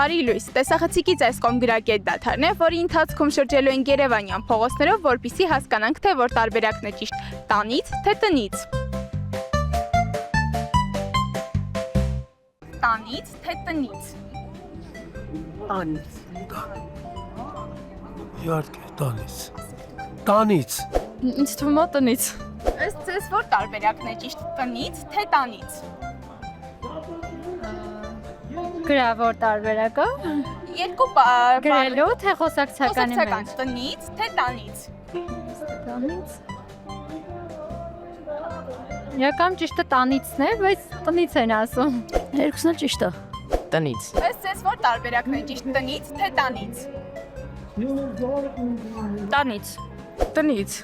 Բարի լույս, տեսախցիկից այս կողմ գրակի այդ դադարն է, որի ընթացքում շրջելու ենք Երևանյան փողոցներով, որպեսզի հասկանանք, թե որ տարբերակն է ճիշտ տանից, թե տնից։ Տանից, թե տնից։ Տանից։ Իհարկե, տանից։ Տանից։ Ինձ թվում է տնից։ Ըստ ձեզ որ տարբերակն է ճիշտ տնից, թե տանից։ Գրավոր տարբերակը։ Երկու Գրելու թե խոսակցականի խոսակցական մեջ։ տնից, թե տանից։ Տնից։ Իրական ճիշտը տանիցն է, բայց տնից են ասում։ Երկուսն էլ ճիշտ է։ Տնից։ Ըստ ձեզ որ տարբերակն է ճիշտ տնից, թե տանից։ Տանից։ Տնից։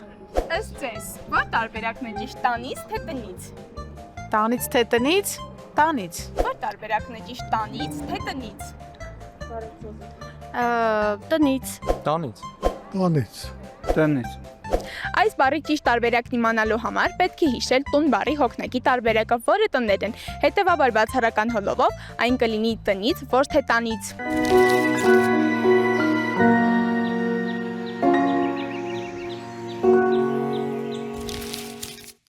Ըստ ձեզ որ տարբերակն է ճիշտ տանից, թե տնից։ Տանից թե տնից։ Տանից։ Որ տարբերակն է ճիշտ տանից, թե տնից։ Տնից։ Տանից։ Տանից։ Տնից։ Այս բառի ճիշտ տարբերակն իմանալու համար պետք է հիշել տուն բառի հոգնակի տարբերակը, որը տներ են։ Հետևաբար բացառական հոլովով այն կլինի տնից, ոչ թե տանից։